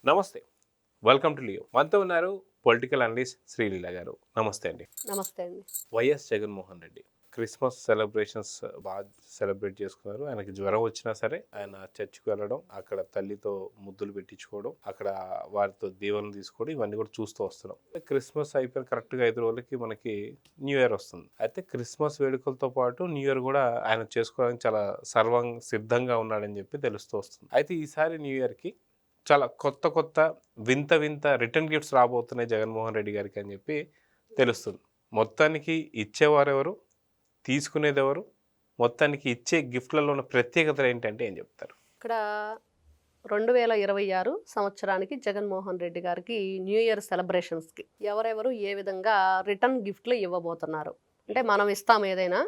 నమస్తే, welcome to Leo. మనతో ఉన్నారు పొలిటికల్ అనలిస్ట్ శ్రీలీల గారు. నమస్తే అండి. నమస్తే అండి. YS Jaganmohan Reddy Christmas celebrations బాగా సెలబ్రేట్ చేసుకున్నారు. ఆయనకి జ్వరం వచ్చినా సరే ఆయన చర్చికి వెళ్ళడం, అక్కడ తల్లితో ముద్దులు పెట్టించుకోవడం, అక్కడ వారితో దీవెనలు తీసుకోవడం, ఇవన్నీ కూడా చూస్తూ వస్తున్నాం. క్రిస్మస్ అయిపోయిన కరెక్ట్గా 5 రోజులకి మనకి న్యూ ఇయర్ వస్తుంది. అయితే క్రిస్మస్ వేడుకలతో పాటు న్యూ ఇయర్ కూడా ఆయన చేసుకోవడానికి చాలా సిద్ధంగా ఉన్నాడని చెప్పి తెలుస్తూ వస్తుంది. అయితే ఈసారి న్యూ ఇయర్కి చాలా కొత్త వింత రిటర్న్ గిఫ్ట్స్ రాబోతున్నాయి జగన్మోహన్ రెడ్డి గారికి అని చెప్పి తెలుస్తుంది. మొత్తానికి ఇచ్చేవారెవరు, తీసుకునేది ఎవరు, మొత్తానికి ఇచ్చే గిఫ్ట్లలో ఉన్న ప్రత్యేకతలు ఏంటంటే ఏం చెప్తారు? ఇక్కడ 2026 సంవత్సరానికి జగన్మోహన్ రెడ్డి గారికి న్యూ ఇయర్ సెలబ్రేషన్స్కి ఎవరెవరు ఏ విధంగా రిటర్న్ గిఫ్ట్లు ఇవ్వబోతున్నారు అంటే మనం ఇస్తాం ఏదైనా,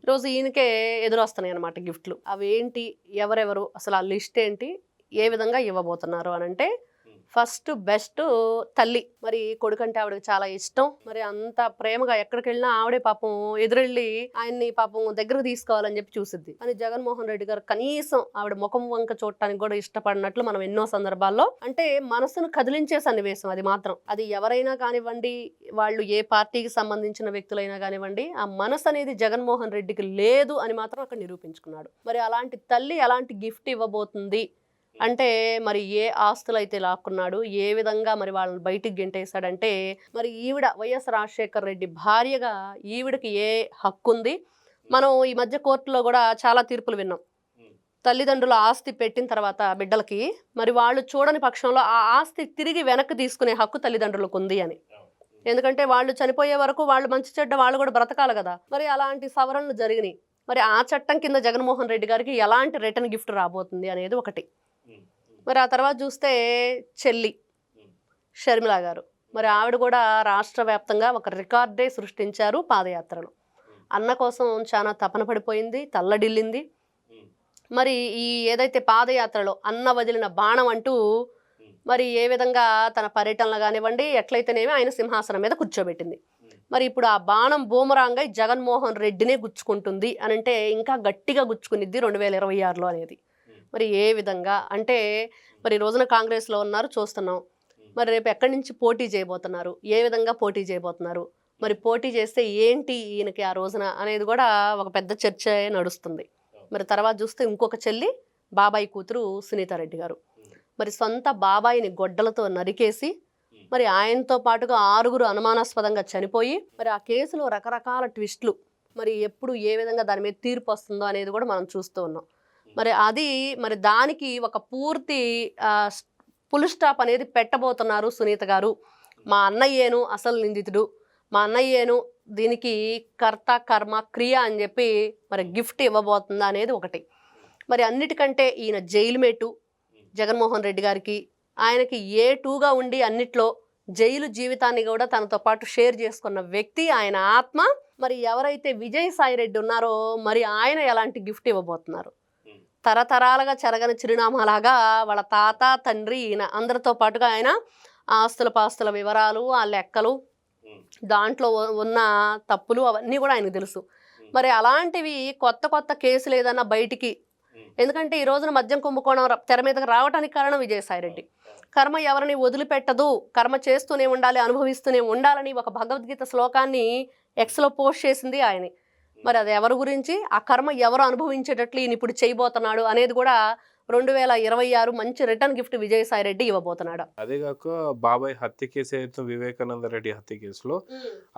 ఈరోజు ఈయనకే ఎదురొస్తున్నాయి అన్నమాట గిఫ్ట్లు. అవి ఏంటి, ఎవరెవరు, అసలు ఆ లిస్ట్ ఏంటి, ఏ విధంగా ఇవ్వబోతున్నారు అని అంటే, ఫస్ట్ బెస్ట్ తల్లి. మరి కొడుకంటే ఆవిడకి చాలా ఇష్టం. మరి అంత ప్రేమగా ఎక్కడికి వెళ్ళినా ఆవిడే పాపం ఎదురెళ్ళి ఆయన్ని పాపం దగ్గరకు తీసుకోవాలని చెప్పి చూసిద్ది. అని జగన్మోహన్ రెడ్డి గారు కనీసం ఆవిడ ముఖం వంక చూడటానికి కూడా ఇష్టపడినట్లు మనం ఎన్నో సందర్భాల్లో, అంటే మనసును కదిలించే సన్నివేశం అది మాత్రం. అది ఎవరైనా కానివ్వండి, వాళ్ళు ఏ పార్టీకి సంబంధించిన వ్యక్తులైనా కానివ్వండి, ఆ మనసు అనేది జగన్మోహన్ రెడ్డికి లేదు అని మాత్రం అక్కడ నిరూపించుకున్నాడు. మరి అలాంటి తల్లి అలాంటి గిఫ్ట్ ఇవ్వబోతుంది అంటే, మరి ఏ ఆస్తులు అయితే లాక్కున్నాడు, ఏ విధంగా మరి వాళ్ళని బయటికి గెంటేశాడంటే, మరి ఈవిడ వైఎస్ రాజశేఖర రెడ్డి భార్యగా ఈవిడకి ఏ హక్కు ఉంది. మనం ఈ మధ్య కోర్టులో కూడా చాలా తీర్పులు విన్నాం. తల్లిదండ్రుల ఆస్తి పెట్టిన తర్వాత బిడ్డలకి మరి వాళ్ళు చూడని పక్షంలో ఆ ఆస్తి తిరిగి వెనక్కి తీసుకునే హక్కు తల్లిదండ్రులకు ఉంది అని. ఎందుకంటే వాళ్ళు చనిపోయే వరకు వాళ్ళు మంచి చెడ్డ వాళ్ళు కూడా బ్రతకాలి కదా. మరి అలాంటి సవరణలు జరిగినాయి. మరి ఆ చట్టం కింద జగన్మోహన్ రెడ్డి గారికి ఎలాంటి రిటర్న్ గిఫ్ట్ రాబోతుంది అనేది ఒకటి. మరి ఆ తర్వాత చూస్తే చెల్లి షర్మిల గారు, మరి ఆవిడ కూడా రాష్ట్ర వ్యాప్తంగా ఒక రికార్డే సృష్టించారు పాదయాత్రలో. అన్న కోసం చాలా తపన పడిపోయింది, తల్లడిల్లింది. మరి ఈ ఏదైతే పాదయాత్రలో అన్న వదిలిన బాణం అంటూ మరి ఏ విధంగా తన పర్యటనలు కానివ్వండి ఎట్లయితేనేమి ఆయన సింహాసనం మీద కూర్చోబెట్టింది. మరి ఇప్పుడు ఆ బాణం బూమరాంగై జగన్మోహన్ రెడ్డినే గుచ్చుకుంటుంది అని అంటే, ఇంకా గట్టిగా గుచ్చుకునిద్ది 2026లో అనేది. మరి ఏ విధంగా అంటే, మరి రోజున కాంగ్రెస్లో ఉన్నారు చూస్తున్నాం. మరి రేపు ఎక్కడి నుంచి పోటీ చేయబోతున్నారు, ఏ విధంగా పోటీ చేయబోతున్నారు, మరి పోటీ చేస్తే ఏంటి ఈయనకి ఆ రోజున అనేది కూడా ఒక పెద్ద చర్చ నడుస్తుంది. మరి తర్వాత చూస్తే ఇంకొక చెల్లి బాబాయ్ కూతురు సునీతారెడ్డి గారు, మరి సొంత బాబాయిని గొడ్డలతో నరికేసి మరి ఆయనతో పాటుగా 6 అనుమానాస్పదంగా చనిపోయి, మరి ఆ కేసులో రకరకాల ట్విస్టులు, మరి ఎప్పుడు ఏ విధంగా దాని మీద తీర్పు వస్తుందో అనేది కూడా మనం చూస్తూ ఉన్నాం. మరి అది మరి దానికి ఒక పూర్తి ఫుల్ స్టాప్ అనేది పెట్టబోతున్నారు సునీత గారు. మా అన్నయ్యేను అసలు నిందితుడు, మా అన్నయ్యేను దీనికి కర్త కర్మ క్రియ అని చెప్పి మరి గిఫ్ట్ ఇవ్వబోతుందా అనేది ఒకటి. మరి అన్నిటికంటే ఈయన జైలు మేటు జగన్మోహన్ రెడ్డి గారికి, ఆయనకి A2గా ఉండి అన్నిట్లో జైలు జీవితాన్ని కూడా తనతో పాటు షేర్ చేసుకున్న వ్యక్తి, ఆయన ఆత్మ. మరి ఎవరైతే విజయసాయి రెడ్డి ఉన్నారో మరి ఆయన ఎలాంటి గిఫ్ట్ ఇవ్వబోతున్నారు. తరతరాలుగా చెరగని చిరునామాలాగా వాళ్ళ తాత తండ్రి ఈయన అందరితో పాటుగా ఆయన ఆస్తుల పాస్తుల వివరాలు, ఆ లెక్కలు, దాంట్లో ఉన్న తప్పులు అవన్నీ కూడా ఆయనకు తెలుసు. మరి అలాంటివి కొత్త కేసులు ఏదన్నా బయటికి, ఎందుకంటే ఈ రోజున మద్యం కుంభకోణం తెర మీదకి రావడానికి కారణం విజయసాయిరెడ్డి. కర్మ ఎవరిని వదిలిపెట్టదు, కర్మ చేస్తూనే ఉండాలి, అనుభవిస్తూనే ఉండాలని ఒక భగవద్గీత శ్లోకాన్ని ఎక్స్లో పోస్ట్ చేసింది ఆయనే. మరి అది ఎవరి గురించి, ఆ కర్మ ఎవరు అనుభవించేటట్లు ఈయన ఇప్పుడు చేయబోతున్నాడు అనేది కూడా 2026 మంచి రిటర్న్ గిఫ్ట్ విజయసాయి రెడ్డి ఇవ్వబోతున్నాడు. అదే కాక బాబాయ్ హత్య కేసు అయితే వివేకానంద రెడ్డి హత్య కేసులో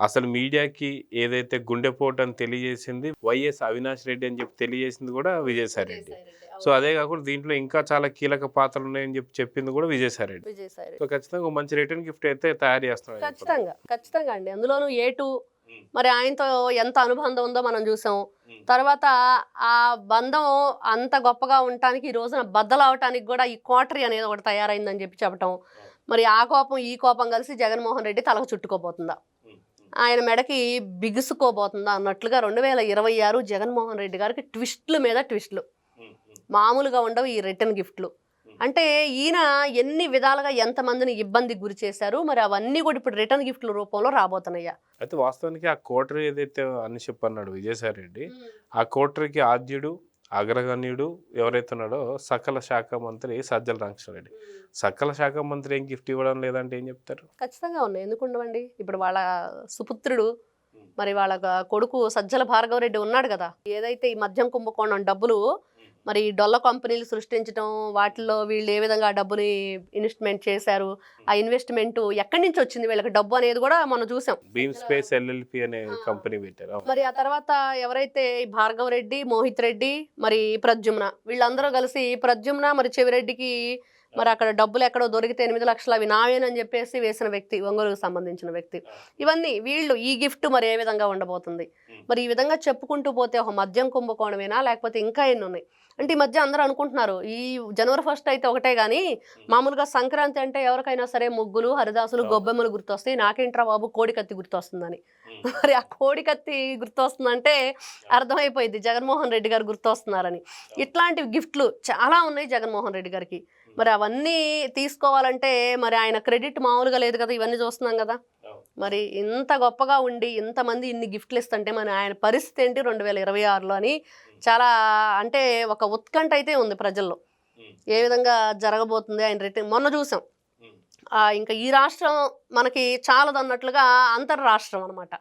అసలు మీడియాకి ఏదైతే గుండెపోటు అని తెలియజేసింది వైఎస్ అవినాష్ రెడ్డి అని చెప్పి తెలియజేసింది కూడా విజయసాయి రెడ్డి. సో అదే కాకుండా దీంట్లో ఇంకా చాలా కీలక పాత్రలు ఉన్నాయని చెప్పి చెప్పింది కూడా విజయసాయి రెడ్డి. సో ఖచ్చితంగా మంచి రిటర్న్ గిఫ్ట్ అయితే తయారు చేస్తున్నాడు. ఖచ్చితంగా అండి. అందులోనూ A2 మరి ఆయనతో ఎంత అనుబంధం ఉందో మనం చూసాం. తర్వాత ఆ బంధం అంత గొప్పగా ఉండటానికి ఈ రోజున బద్దలవటానికి కూడా ఈ కోటరీ అనేది ఒకటి తయారైందని చెప్పి చెప్పటం. మరి ఆ కోపం ఈ కోపం కలిసి జగన్మోహన్ రెడ్డి తలకు చుట్టుకోబోతుందా, ఆయన మెడకి బిగుసుకోబోతుందా అన్నట్లుగా 2026 జగన్మోహన్ రెడ్డి గారికి ట్విస్టుల మీద ట్విస్టులు మామూలుగా ఉండవు ఈ రిటర్న్ గిఫ్ట్లు. అంటే ఈయన ఎన్ని విధాలుగా ఎంతమందిని ఇబ్బందికి గురి చేశారు, మరి అవన్నీ కూడా ఇప్పుడు రిటర్న్ గిఫ్ట్ల రూపంలో రాబోతున్నాయా. అయితే వాస్తవానికి ఆ కోటరీ ఏదైతే అని చెప్పన్నాడు విజయసాయి రెడ్డి, ఆ కోటరీకి ఆద్యుడు అగ్రగణ్యుడు ఎవరైతే ఉన్నాడో సకల శాఖ మంత్రి సజ్జల రామకృష్ణారెడ్డి. సకల శాఖ మంత్రి ఏం గిఫ్ట్ ఇవ్వడం లేదంటే ఏం చెప్తారు? ఖచ్చితంగా ఉన్నాయి, ఎందుకు ఉండవండి. ఇప్పుడు వాళ్ళ సుపుత్రుడు మరి వాళ్ళ కొడుకు సజ్జల భార్గవరెడ్డి ఉన్నాడు కదా, ఏదైతే ఈ మద్యం కుంభకోణం డబ్బులు మరి డొల్ల కంపెనీలు సృష్టించడం, వాటిల్లో వీళ్ళు ఏ విధంగా ఆ డబ్బుని ఇన్వెస్ట్మెంట్ చేశారు, ఆ ఇన్వెస్ట్మెంట్ ఎక్కడి నుంచి వచ్చింది వీళ్ళకి డబ్బు అనేది కూడా మనం చూసాం. బీమ్ స్పేస్ ఎల్ఎల్పి అనే కంపెనీ పెట్టారు. మరి ఆ తర్వాత ఎవరైతే ఈ భార్గవ రెడ్డి, మోహిత్ రెడ్డి, మరి ప్రద్యుమ్న, వీళ్ళందరూ కలిసి ప్రద్యుమ్న మరి చెవిరెడ్డికి మరి అక్కడ డబ్బులు ఎక్కడో దొరికితే 8 లక్షలు అవి నావేనని చెప్పేసి వేసిన వ్యక్తి, ఒంగోలుకు సంబంధించిన వ్యక్తి. ఇవన్నీ వీళ్ళు ఈ గిఫ్ట్ మరి ఏ విధంగా ఉండబోతుంది, మరి ఈ విధంగా చెప్పుకుంటూ పోతే ఒక మద్యం కుంభకోణమేనా లేకపోతే ఇంకా ఎన్ని ఉన్నాయి అంటే ఈ మధ్య అందరూ అనుకుంటున్నారు ఈ జనవరి 1 అయితే ఒకటే కానీ మామూలుగా సంక్రాంతి అంటే ఎవరికైనా సరే ముగ్గులు, హరిదాసులు, గొబ్బెమ్మలు గుర్తొస్తాయి, నాకేంట్రా బాబు కోడికత్తి గుర్తొస్తుందని. మరి ఆ కోడికత్తి గుర్తొస్తుందంటే అర్థమైపోయింది జగన్మోహన్ రెడ్డి గారు గుర్తొస్తున్నారని. ఇట్లాంటి గిఫ్ట్లు చాలా ఉన్నాయి జగన్మోహన్ రెడ్డి గారికి. మరి అవన్నీ తీసుకోవాలంటే మరి ఆయన క్రెడిట్ మామూలుగా లేదు కదా, ఇవన్నీ చూస్తున్నాం కదా. మరి ఇంత గొప్పగా ఉండి ఇంతమంది ఇన్ని గిఫ్ట్లు ఇస్తుంటే మరి ఆయన పరిస్థితి ఏంటి 2026లో అని చాలా అంటే ఒక ఉత్కంఠ అయితే ఉంది ప్రజల్లో, ఏ విధంగా జరగబోతుంది ఆయన రిటర్న్. మొన్న చూసాం ఇంకా ఈ రాష్ట్రం మనకి చాలదన్నట్లుగా అంతర్రాష్ట్రం అనమాట,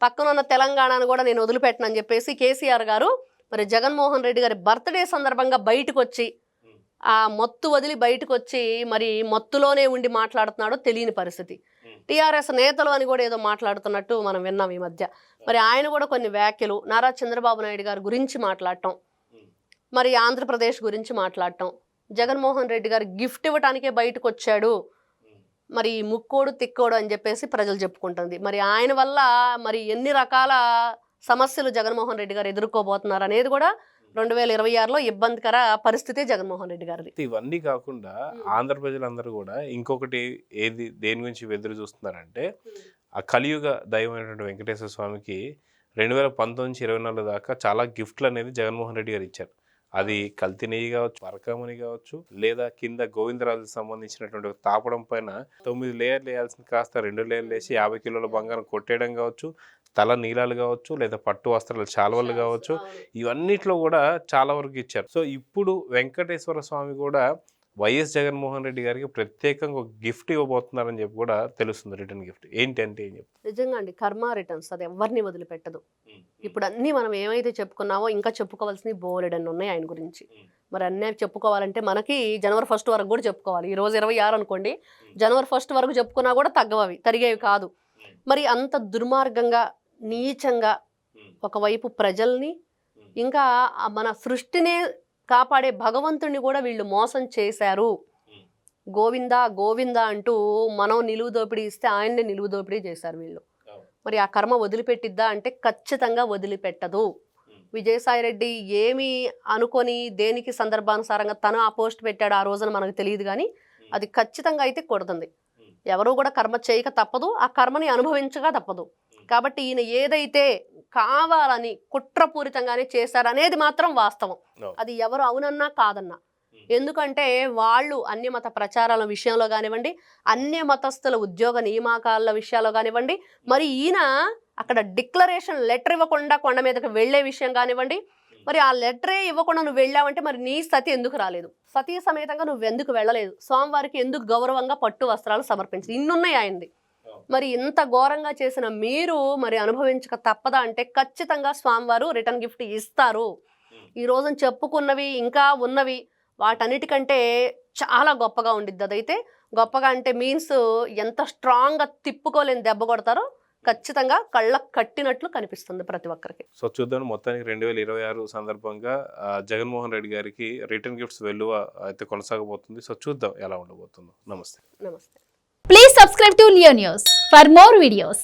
పక్కనున్న తెలంగాణను కూడా నేను వదిలిపెట్టనని చెప్పేసి కేసీఆర్ గారు మరి జగన్మోహన్ రెడ్డి గారి బర్త్డే సందర్భంగా బయటకు వచ్చి ఆ మత్తు వదిలి బయటకు వచ్చి మరి మత్తులోనే ఉండి మాట్లాడుతున్నాడో తెలియని పరిస్థితి. టీఆర్ఎస్ నేతలు అని కూడా ఏదో మాట్లాడుతున్నట్టు మనం విన్నాం ఈ మధ్య. మరి ఆయన కూడా కొన్ని వ్యాఖ్యలు నారా చంద్రబాబు నాయుడు గారి గురించి మాట్లాడటం, మరి ఆంధ్రప్రదేశ్ గురించి మాట్లాడటం, జగన్మోహన్ రెడ్డి గారు గిఫ్ట్ ఇవ్వటానికే బయటకు వచ్చాడు మరి ముక్కోడు తిక్కోడు అని చెప్పేసి ప్రజలు చెప్పుకుంటుంది. మరి ఆయన వల్ల మరి ఎన్ని రకాల సమస్యలు జగన్మోహన్ రెడ్డి గారు ఎదుర్కోబోతున్నారు అనేది కూడా 2026లో ఇబ్బందికర పరిస్థితి జగన్మోహన్ రెడ్డి గారిది. ఇవన్నీ కాకుండా ఆంధ్ర ప్రజలందరూ కూడా ఇంకొకటి దేని గురించి ఎదురు చూస్తున్నారంటే ఆ కలియుగ దైవమైనటువంటి వెంకటేశ్వర స్వామికి 2019-24 దాకా చాలా గిఫ్ట్లు అనేది జగన్మోహన్ రెడ్డి గారు ఇచ్చారు. అది కల్తీ నెయ్యి కావచ్చు, వరకమని కావచ్చు, లేదా కింద గోవిందరాజుకు సంబంధించినటువంటి తాపడం పైన 9 లేయర్లు వేయాల్సింది కాస్త 2 లేయర్లు వేసి 50 కిలోల బంగారం కొట్టేయడం కావచ్చు, తల నీలాలు కావచ్చు, లేదా పట్టు వస్త్రాలు చాలవలు కావచ్చు, ఇవన్నిట్లో కూడా చాలా వరకు ఇచ్చారు. సో ఇప్పుడు వెంకటేశ్వర స్వామి కూడా వైఎస్ జగన్మోహన్ రెడ్డి గారికి ప్రత్యేకంగా ఒక గిఫ్ట్ ఇవ్వబోతున్నారని చెప్పి కూడా తెలుస్తుంది. రిటర్న్ గిఫ్ట్ ఏంటంటే ఏం చెప్పి నిజంగా అండి, కర్మ రిటర్న్స్ అది ఎవరిని వదిలిపెట్టదు. ఇప్పుడు అన్నీ మనం ఏమైతే చెప్పుకున్నామో ఇంకా చెప్పుకోవాల్సినవి బోలెడన్ని ఉన్నాయి ఆయన గురించి. మరి అన్నీ చెప్పుకోవాలంటే మనకి జనవరి 1 వరకు కూడా చెప్పుకోవాలి. ఈ రోజు 26 అనుకోండి, జనవరి 1 వరకు చెప్పుకున్నా కూడా తగ్గవవి, తరిగేవి కాదు. మరి అంత దుర్మార్గంగా నీచంగా ఒకవైపు ప్రజల్ని ఇంకా మన సృష్టినే కాపాడే భగవంతుడిని కూడా వీళ్ళు మోసం చేశారు. గోవిందా గోవిందా అంటూ మనం నిలువు దోపిడీ ఇస్తే ఆయన్నే నిలువు దోపిడీ చేశారు వీళ్ళు. మరి ఆ కర్మ వదిలిపెట్టిద్దా అంటే ఖచ్చితంగా వదిలిపెట్టదు. విజయసాయిరెడ్డి ఏమి అనుకొని దేనికి సందర్భానుసారంగా తను ఆ పోస్ట్ పెట్టాడు ఆ రోజున మనకు తెలియదు, కానీ అది ఖచ్చితంగా అయితే కొడుతుంది. ఎవరు కూడా కర్మ చేయక తప్పదు, ఆ కర్మని అనుభవించగా తప్పదు. కాబట్టి ఈయన ఏదైతే కావాలని కుట్రపూరితంగానే చేశారనేది మాత్రం వాస్తవం. అది ఎవరు అవునన్నా కాదన్నా. ఎందుకంటే వాళ్ళు అన్యమత ప్రచారాల విషయంలో కానివ్వండి, అన్య మతస్థుల ఉద్యోగ నియామకాల విషయాల్లో కానివ్వండి, మరి ఈయన అక్కడ డిక్లరేషన్ లెటర్ ఇవ్వకుండా కొండ మీదకి వెళ్లే విషయం కానివ్వండి, మరి ఆ లెటరే ఇవ్వకుండా నువ్వు వెళ్ళావంటే మరి నీ సతి ఎందుకు రాలేదు, సతీ సమేతంగా నువ్వు ఎందుకు వెళ్ళలేదు, స్వామివారికి ఎందుకు గౌరవంగా పట్టు వస్త్రాలు సమర్పించదు, ఇన్నున్నాయి ఆయనది. మరి ఇంత ఘోరంగా చేసిన మీరు మరి అనుభవించక తప్పదా అంటే ఖచ్చితంగా స్వామివారు రిటర్న్ గిఫ్ట్ ఇస్తారు. ఈ రోజున చెప్పుకున్నవి ఇంకా ఉన్నవి వాటన్నిటికంటే చాలా గొప్పగా ఉండిద్ది. అదైతే గొప్పగా అంటే మీన్స్ ఎంత స్ట్రాంగ్గా తిప్పుకోలేని దెబ్బ కొడతారో ఖచ్చితంగా కళ్ళకు కట్టినట్లు కనిపిస్తుంది ప్రతి ఒక్కరికి. సో చూద్దాం, మొత్తానికి 2026 సందర్భంగా జగన్మోహన్ రెడ్డి గారికి రిటర్న్ గిఫ్ట్స్ వెల్లువ అయితే కొనసాగబోతుంది. సో చూద్దాం ఎలా ఉండబోతుందో. నమస్తే. నమస్తే. Please subscribe to Leo News for more videos.